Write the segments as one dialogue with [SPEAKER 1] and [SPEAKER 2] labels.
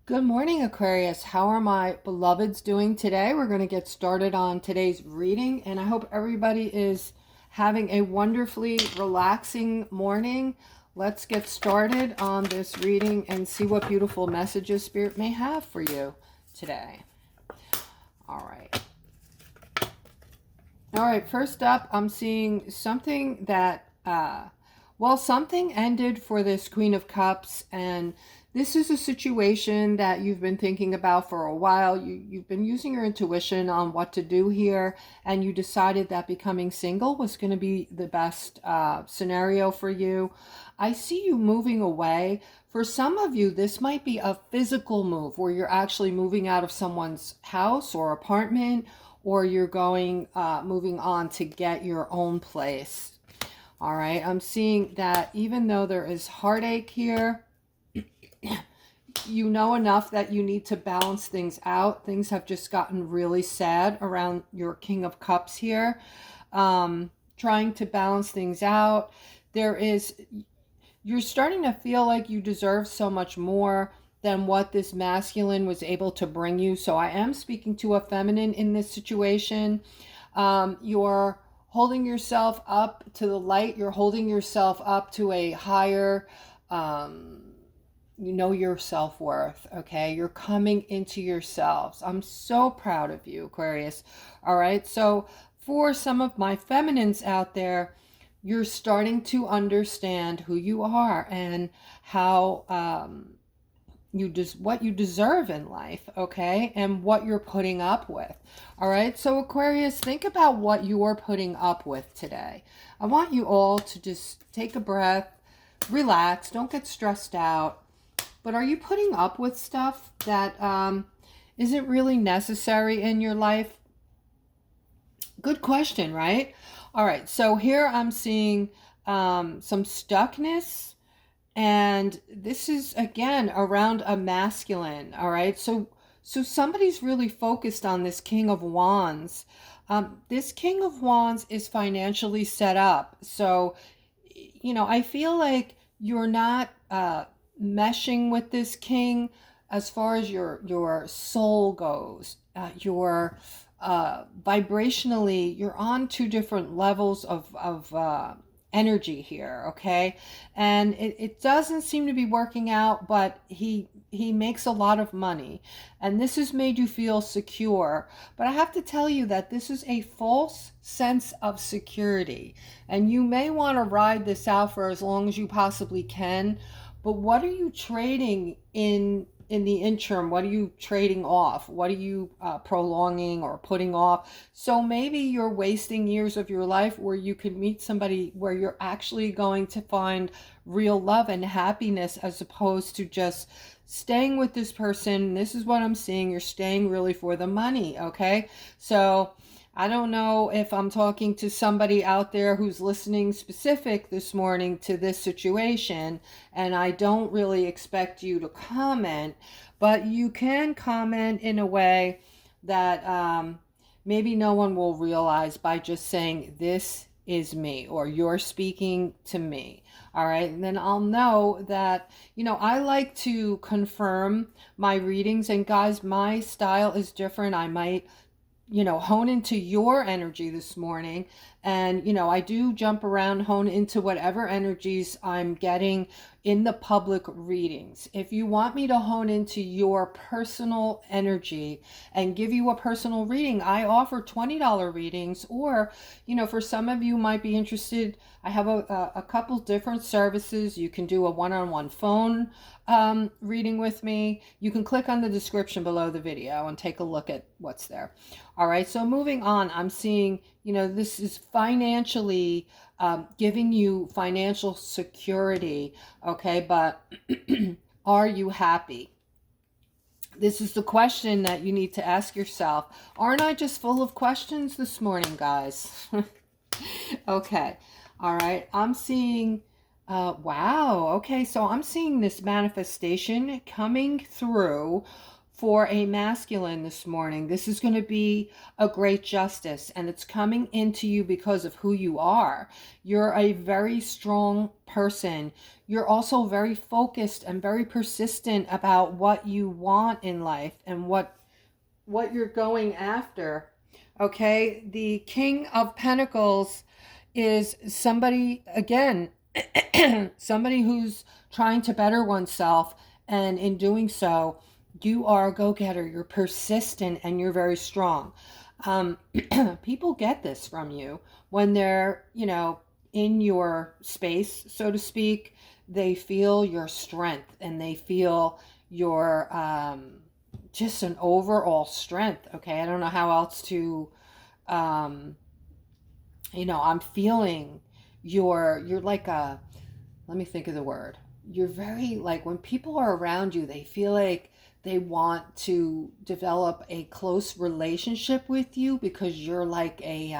[SPEAKER 1] Good morning, Aquarius. How are my beloveds doing today? We're going to get started on today's reading, and I hope everybody is having a wonderfully relaxing morning. Let's get started on this reading and see what beautiful messages Spirit may have for you today. All right. All right, first up, I'm seeing something that, something ended for this Queen of Cups, and this is a situation that you've been thinking about for a while. You've been using your intuition on what to do here, and you decided that becoming single was going to be the best scenario for you. I see you moving away. For some of you, this might be a physical move where you're actually moving out of someone's house or apartment, or you're moving on to get your own place. All right, I'm seeing that even though there is heartache here, you know enough that you need to balance things out. Things have just gotten really sad around your King of Cups here. Trying to balance things out. You're starting to feel like you deserve so much more than what this masculine was able to bring you. So I am speaking to a feminine in this situation. You're holding yourself up to the light. You're holding yourself up to a higher, you know, your self-worth. Okay. You're coming into yourselves. I'm so proud of you, Aquarius. All right. So for some of my feminines out there, you're starting to understand who you are and how, what you deserve in life, okay, and what you're putting up with. All right, so Aquarius, think about what you're putting up with today. I want you all to just take a breath, relax, don't get stressed out. But are you putting up with stuff that isn't really necessary in your life? Good question, right? All right, so here I'm seeing some stuckness. And this is, again, around a masculine, all right? So somebody's really focused on this King of Wands. This King of Wands is financially set up. So, you know, I feel like you're not meshing with this king as far as your soul goes. Vibrationally, you're on two different levels of energy here, okay? And it doesn't seem to be working out, but he makes a lot of money, and this has made you feel secure. But I have to tell you that this is a false sense of security, and you may want to ride this out for as long as you possibly can. But what are you trading in the interim? What are you trading off? What are you prolonging or putting off? So maybe you're wasting years of your life where you could meet somebody where you're actually going to find real love and happiness, as opposed to just staying with this person. This is what I'm seeing. You're staying really for the money, okay? So I don't know if I'm talking to somebody out there who's listening specific this morning to this situation, and I don't really expect you to comment, but you can comment in a way that maybe no one will realize by just saying, "This is me," or "You're speaking to me." All right. And then I'll know that, you know, I like to confirm my readings, and guys, my style is different. I might, you know, hone into your energy this morning. And, you know, I do jump around, hone into whatever energies I'm getting in the public readings. If you want me to hone into your personal energy and give you a personal reading, I offer $20 readings. Or, you know, for some of you might be interested, I have a couple different services. You can do a one-on-one phone reading with me. You can click on the description below the video and take a look at what's there. All right, so moving on, I'm seeing, you know, this is financially giving you financial security, okay, but are you happy? This is the question that you need to ask yourself. Aren't I just full of questions this morning, guys? Okay, all right, I'm seeing, wow, okay, so I'm seeing this manifestation coming through for a masculine this morning. This is going to be a great justice, and it's coming into you because of who you are. You're a very strong person. You're also very focused and very persistent about what you want in life and what you're going after. Okay, the King of Pentacles is somebody, again, somebody who's trying to better oneself, and in doing so, you are a go-getter. You're persistent and you're very strong. People get this from you when they're, in your space, so to speak. They feel your strength, and they feel your just an overall strength. Okay, I don't know how else to I'm feeling you're like a, let me think of the word. You're very, like, when people are around you, they feel like they want to develop a close relationship with you, because you're like a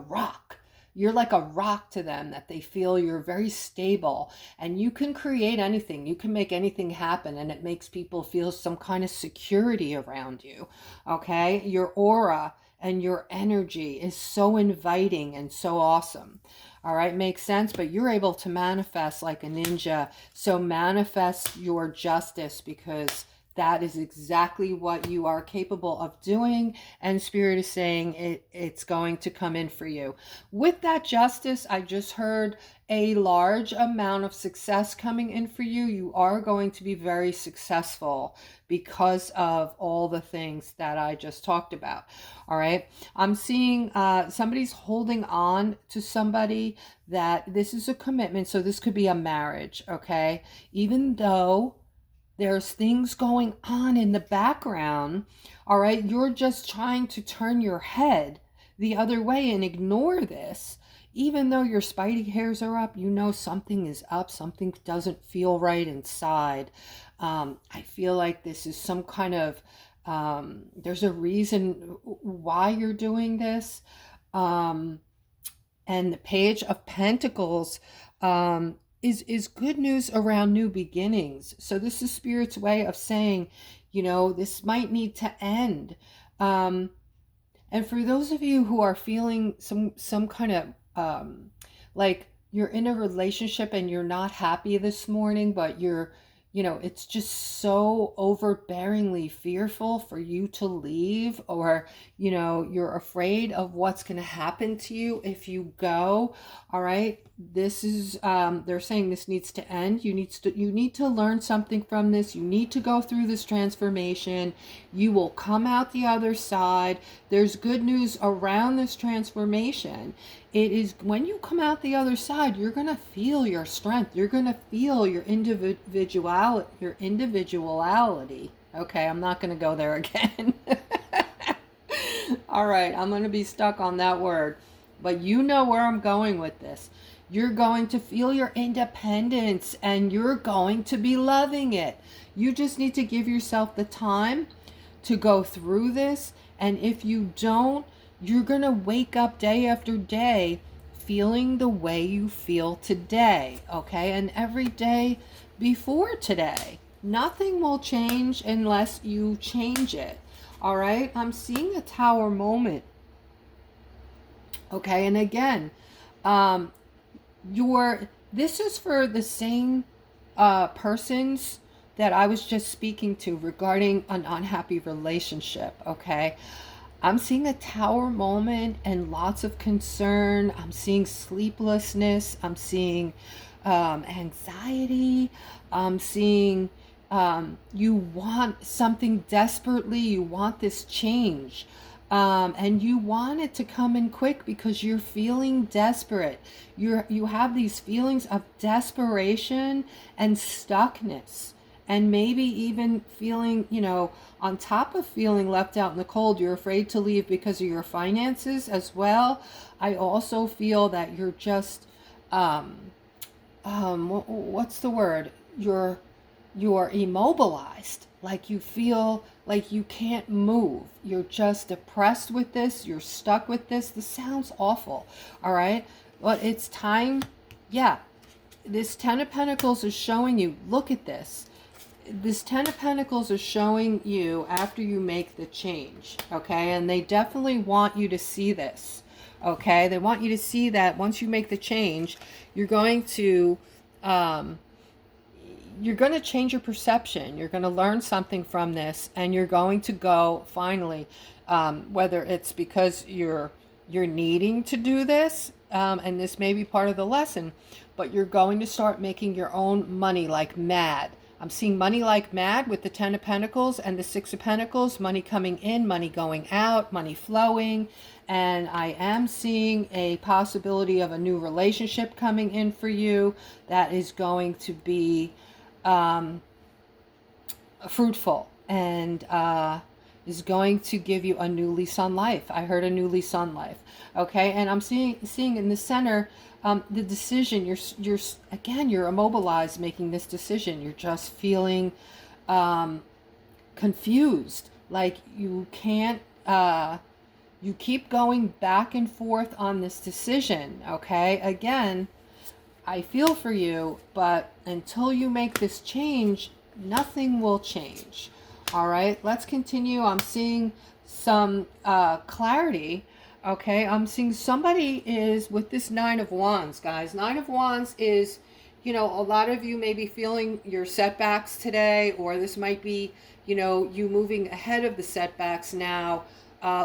[SPEAKER 1] rock. You're like a rock to them, that they feel you're very stable, and you can create anything. You can make anything happen, and it makes people feel some kind of security around you. Okay? Your aura and your energy is so inviting and so awesome. All right, makes sense? But you're able to manifest like a ninja. So manifest your justice, because that is exactly what you are capable of doing, and Spirit is saying it's going to come in for you. With that justice, I just heard a large amount of success coming in for you. You are going to be very successful because of all the things that I just talked about. All right, I'm seeing somebody's holding on to somebody, that this is a commitment. So this could be a marriage, okay? Even though there's things going on in the background, all right? You're just trying to turn your head the other way and ignore this. Even though your spidey hairs are up, you know something is up, something doesn't feel right inside. I feel like this is some kind of, there's a reason why you're doing this. And the Page of Pentacles, is good news around new beginnings. So this is Spirit's way of saying, this might need to end. And for those of you who are feeling some kind of like you're in a relationship and you're not happy this morning, but it's just so overbearingly fearful for you to leave, or you're afraid of what's going to happen to you if you go. All right, this is they're saying this needs to end. You need to learn something from this. You need to go through this transformation. You will come out the other side. There's good news around this transformation. It is when you come out the other side, you're going to feel your strength. You're going to feel your individuality. Okay, I'm not going to go there again. All right, I'm going to be stuck on that word. But you know where I'm going with this. You're going to feel your independence, and you're going to be loving it. You just need to give yourself the time to go through this. And if you don't, you're going to wake up day after day feeling the way you feel today, okay? And every day before today. Nothing will change unless you change it, all right? I'm seeing a Tower moment, okay? And again, this is for the same persons that I was just speaking to regarding an unhappy relationship, okay? I'm seeing a Tower moment and lots of concern. I'm seeing sleeplessness. I'm seeing anxiety. I'm seeing you want something desperately. You want this change. And you want it to come in quick because you're feeling desperate. You have these feelings of desperation and stuckness. And maybe even feeling, on top of feeling left out in the cold, you're afraid to leave because of your finances as well. I also feel that you're just, what's the word? You're immobilized. Like you feel like you can't move. You're just depressed with this. You're stuck with this. This sounds awful. All right. Well, it's time. Yeah. This Ten of Pentacles is showing you, look at this. this Ten of Pentacles is showing you after you make the change, okay? And they definitely want you to see this, okay? They want you to see that once you make the change, you're going to change your perception. You're going to learn something from this, and you're going to go finally, whether it's because you're needing to do this, and this may be part of the lesson, but you're going to start making your own money like mad. I'm seeing money like mad with the Ten of Pentacles and the Six of Pentacles, money coming in, money going out, money flowing. And I am seeing a possibility of a new relationship coming in for you that is going to be fruitful and is going to give you a new lease on life. I heard a new lease on life. Okay, and I'm seeing in the center the decision. You're immobilized making this decision. You're just feeling confused, like you can't. You keep going back and forth on this decision. Okay, again, I feel for you, but until you make this change, nothing will change. All right, let's continue. I'm seeing some clarity. Okay, I'm seeing somebody is with this Nine of Wands, guys. Nine of Wands is, a lot of you may be feeling your setbacks today, or this might be, you moving ahead of the setbacks now,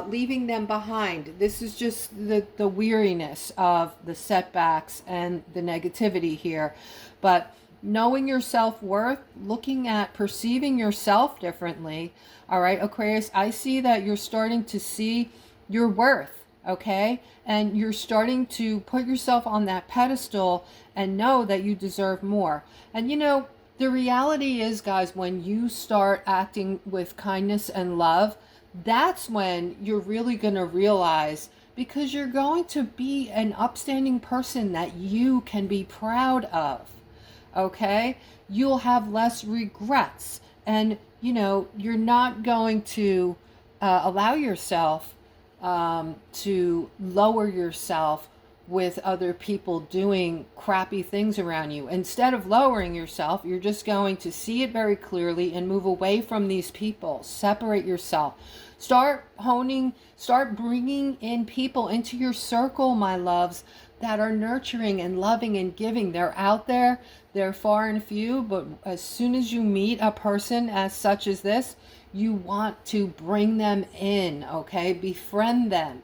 [SPEAKER 1] leaving them behind. This is just the weariness of the setbacks and the negativity here. But knowing your self-worth, looking at perceiving yourself differently. All right, Aquarius, I see that you're starting to see your worth, okay? And you're starting to put yourself on that pedestal and know that you deserve more. And the reality is, guys, when you start acting with kindness and love, that's when you're really going to realize, because you're going to be an upstanding person that you can be proud of. Okay, you'll have less regrets, and you're not going to allow yourself to lower yourself with other people doing crappy things around you. Instead of lowering yourself, you're just going to see it very clearly and move away from these people. Separate yourself. Start bringing in people into your circle, my loves, that are nurturing and loving and giving. They're out there, they're far and few, but as soon as you meet a person as such as this, you want to bring them in, okay? Befriend them.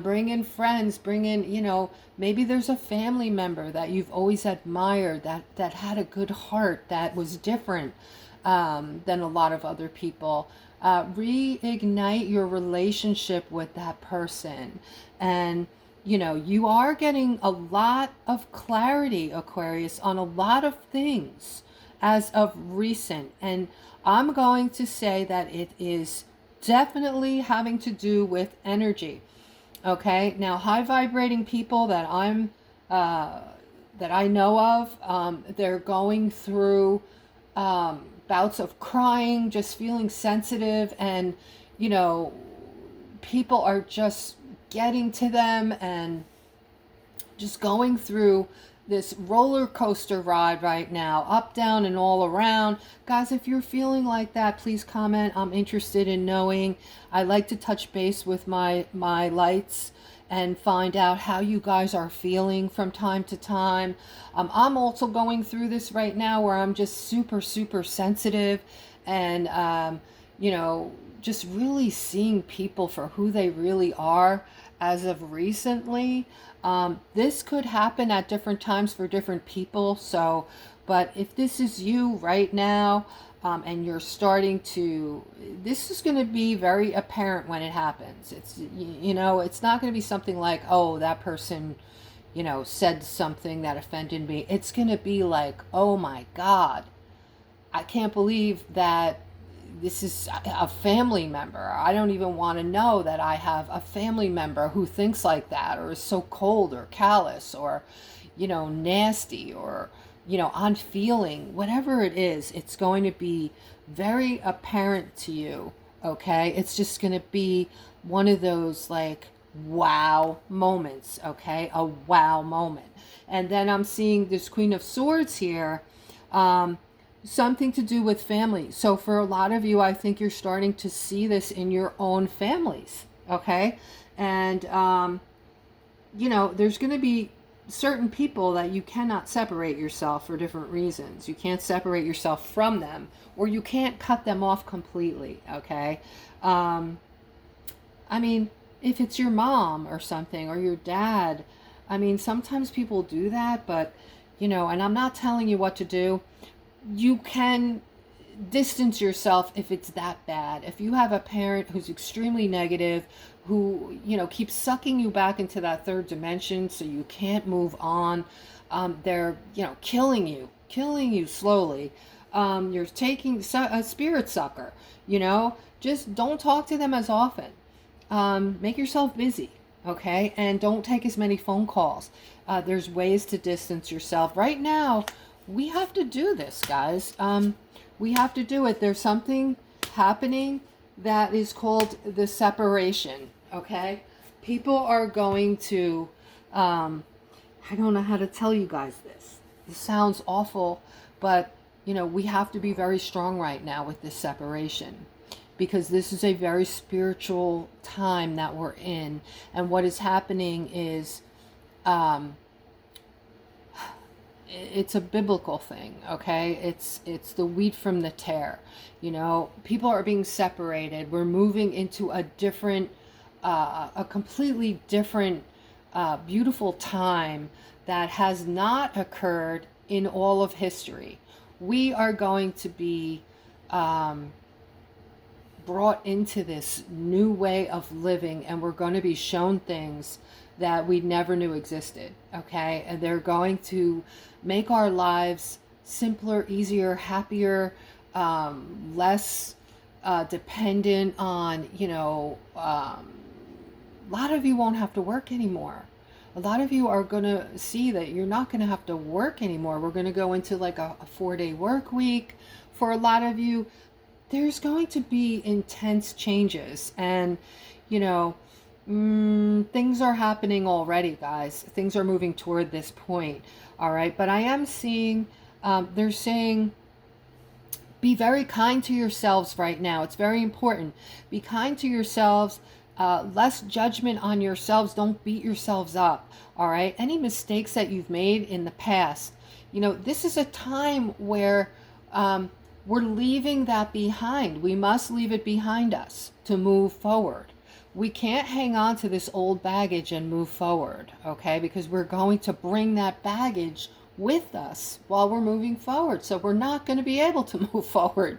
[SPEAKER 1] Bring in friends, bring in, maybe there's a family member that you've always admired, that had a good heart, that was different than a lot of other people. Reignite your relationship with that person. And you are getting a lot of clarity, Aquarius, on a lot of things as of recent. And I'm going to say that it is definitely having to do with energy. Okay, now high vibrating people that I know of, they're going through bouts of crying, just feeling sensitive, and people are just getting to them and just going through this roller coaster ride right now, up, down, and all around. Guys, if you're feeling like that, please comment. I'm interested in knowing. I like to touch base with my lights and find out how you guys are feeling from time to time. I'm also going through this right now where I'm just super, super sensitive and, just really seeing people for who they really are as of recently. This could happen at different times for different people. So, but if this is you right now, and you're starting to, this is going to be very apparent when it happens. It's, it's not going to be something like, oh, that person, said something that offended me. It's going to be like, oh my God, I can't believe that this is a family member. I don't even want to know that I have a family member who thinks like that, or is so cold or callous or, nasty or, unfeeling. Whatever it is, it's going to be very apparent to you, okay? It's just going to be one of those like wow moments, okay? A wow moment. And then I'm seeing this Queen of Swords here. something to do with family. So for a lot of you, I think you're starting to see this in your own families. Okay. And, there's going to be certain people that you cannot separate yourself for different reasons. You can't separate yourself from them, or you can't cut them off completely. Okay. Um, I mean, if it's your mom or something, or your dad, I mean, sometimes people do that, but, and I'm not telling you what to do. You can distance yourself if it's that bad. If you have a parent who's extremely negative, who, keeps sucking you back into that third dimension so you can't move on, they're, killing you slowly. You're taking a spirit sucker, just don't talk to them as often. Make yourself busy, okay? And don't take as many phone calls. There's ways to distance yourself. Right now, we have to do this, guys. We have to do it. There's something happening that is called the separation, okay? People are going to, I don't know how to tell you guys this. This sounds awful, but, we have to be very strong right now with this separation, because this is a very spiritual time that we're in. And what is happening is, it's a biblical thing, okay? It's the wheat from the tare. People are being separated. We're moving into a different, a completely different, beautiful time that has not occurred in all of history. We are going to be brought into this new way of living, and we're going to be shown things that we never knew existed, okay? And they're going to make our lives simpler, easier, happier, less dependent on, a lot of you won't have to work anymore. A lot of you are going to see that you're not going to have to work anymore. We're going to go into like a 4-day work week. For a lot of you, there's going to be intense changes, and, things are happening already, guys. Things are moving toward this point. All right. But I am seeing, they're saying, be very kind to yourselves right now. It's very important. Be kind to yourselves. Less judgment on yourselves. Don't beat yourselves up. All right. Any mistakes that you've made in the past, this is a time where, we're leaving that behind. We must leave it behind us to move forward. We can't hang on to this old baggage and move forward, okay? Because we're going to bring that baggage with us while we're moving forward. So we're not going to be able to move forward.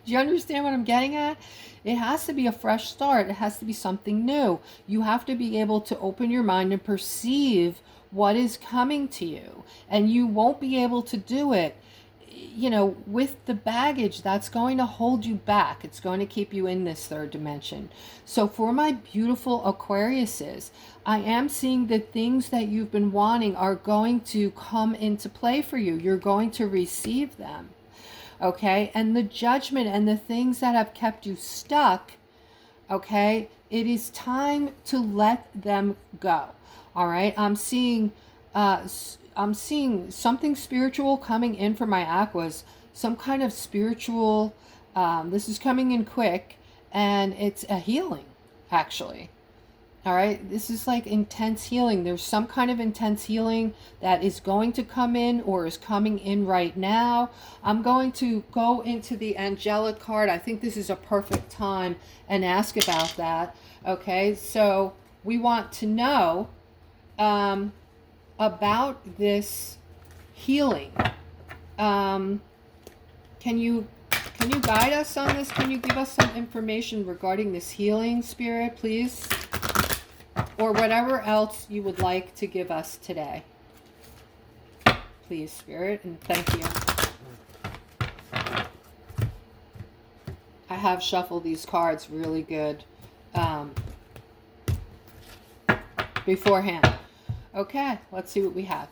[SPEAKER 1] Do you understand what I'm getting at? It has to be a fresh start. It has to be something new. You have to be able to open your mind and perceive what is coming to you. And you won't be able to do it with the baggage that's going to hold you back. It's going to keep you in this third dimension. So for my beautiful Aquariuses, I am seeing the things that you've been wanting are going to come into play for you. You're going to receive them. Okay? And the judgment and the things that have kept you stuck, okay, it is time to let them go. All right? I'm seeing something spiritual coming in for my aquas, some kind of spiritual, this is coming in quick, and it's a healing, actually. All right, this is like intense healing. There's some kind of intense healing that is going to come in or is coming in right now. I'm going to go into the angelic card. I think this is a perfect time and ask about that. Okay, so we want to know, about this healing. Can you guide us on this? Can you give us some information regarding this healing, Spirit, please? Or whatever else you would like to give us today. Please, Spirit, and thank you. I have shuffled these cards really good beforehand. Okay, let's see what we have.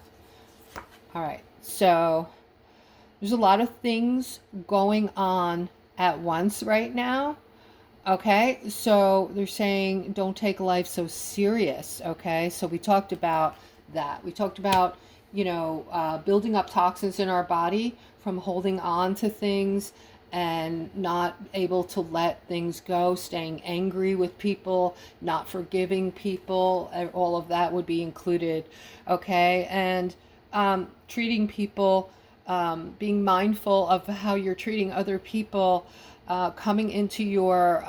[SPEAKER 1] All right, so there's a lot of things going on at once right now. Okay, so they're saying don't take life so serious. Okay, so we talked about that. We talked about, building up toxins in our body from holding on to things and not able to let things go, staying angry with people, not forgiving people, and all of that would be included, okay? And treating people, being mindful of how you're treating other people, coming into your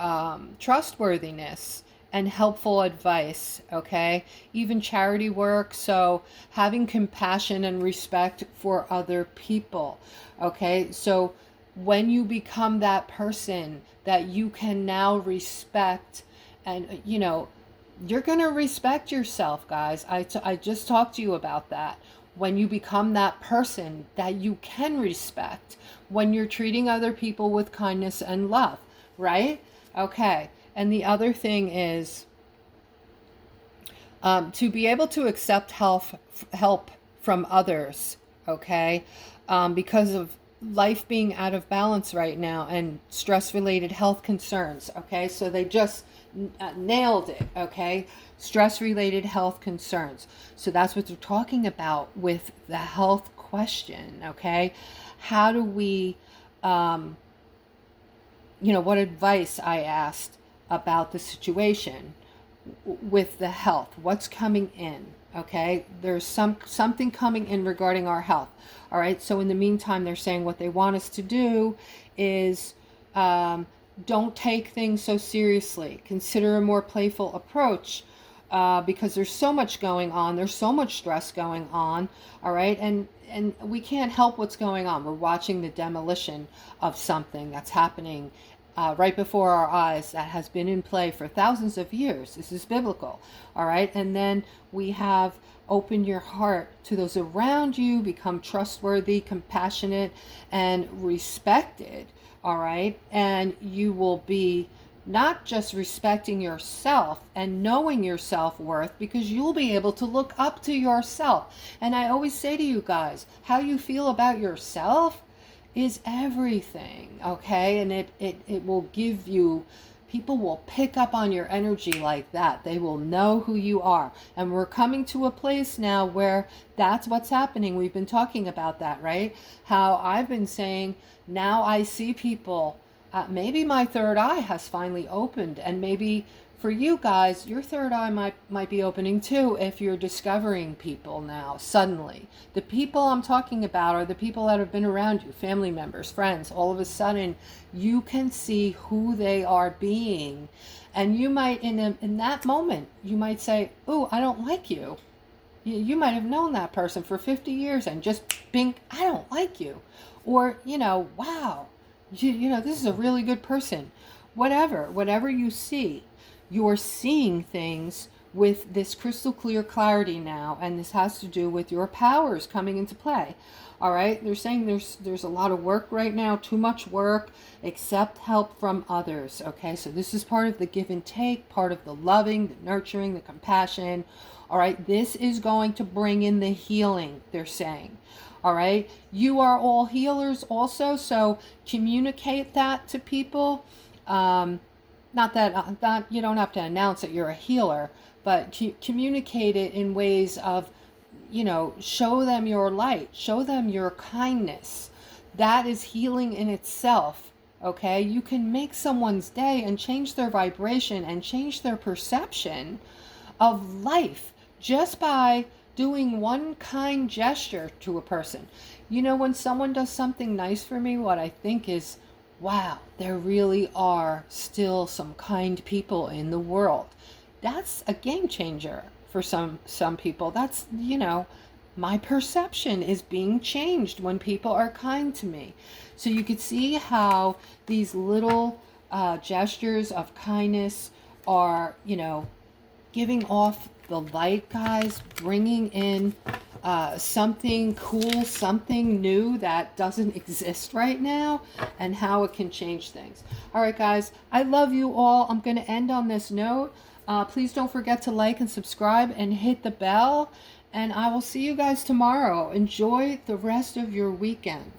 [SPEAKER 1] trustworthiness and helpful advice, okay? Even charity work, so having compassion and respect for other people, okay? So when you become that person that you can now respect, and you're going to respect yourself, guys. I just talked to you about that. When you become that person that you can respect, when you're treating other people with kindness and love, right? Okay. And the other thing is to be able to accept help from others, okay? Because of life being out of balance right now and stress-related health concerns, okay? So they just nailed it, okay? Stress-related health concerns. So that's what they're talking about with the health question, okay? How do we, what advice I asked about the situation with the health, what's coming in, okay? There's something coming in regarding our health. All right, so in the meantime, they're saying what they want us to do is don't take things so seriously. Consider a more playful approach, because there's so much going on. There's so much stress going on. All right, and we can't help what's going on. We're watching the demolition of something that's happening right before our eyes, that has been in play for thousands of years. This is biblical. All right, and then we have open your heart to those around you, become trustworthy, compassionate, and respected. All right, and you will be not just respecting yourself and knowing your self-worth, because you'll be able to look up to yourself. And I always say to you guys, how you feel about yourself is everything, okay? And it will give you, people will pick up on your energy like that. They will know who you are. And we're coming to a place now where that's what's happening. We've been talking about that, right? How I've been saying, now I see people, maybe my third eye has finally opened, and maybe for you guys, your third eye might be opening too if you're discovering people now, suddenly. The people I'm talking about are the people that have been around you, family members, friends. All of a sudden, you can see who they are being. And you might, in that moment, you might say, "Ooh, I don't like you." You might have known that person for 50 years and just bing, "I don't like you." Or, wow, this is a really good person. Whatever you see. You're seeing things with this crystal clear clarity now, and this has to do with your powers coming into play. All right, they're saying there's a lot of work right now, too much work. Accept help from others. Okay, so this is part of the give and take, part of the loving, the nurturing, the compassion. All right, this is going to bring in the healing, they're saying. All right, you are all healers also, so communicate that to people. Not you don't have to announce that you're a healer, but communicate it in ways of, show them your light, show them your kindness. That is healing in itself, okay? You can make someone's day and change their vibration and change their perception of life just by doing one kind gesture to a person. When someone does something nice for me, what I think is, wow, there really are still some kind people in the world. That's a game changer for some people. That's, my perception is being changed when people are kind to me. So you could see how these little gestures of kindness are, giving off the light, guys, bringing in something cool, something new that doesn't exist right now, and how it can change things. All right, guys, I love you all. I'm going to end on this note. Please don't forget to like and subscribe and hit the bell, and I will see you guys tomorrow. Enjoy the rest of your weekend.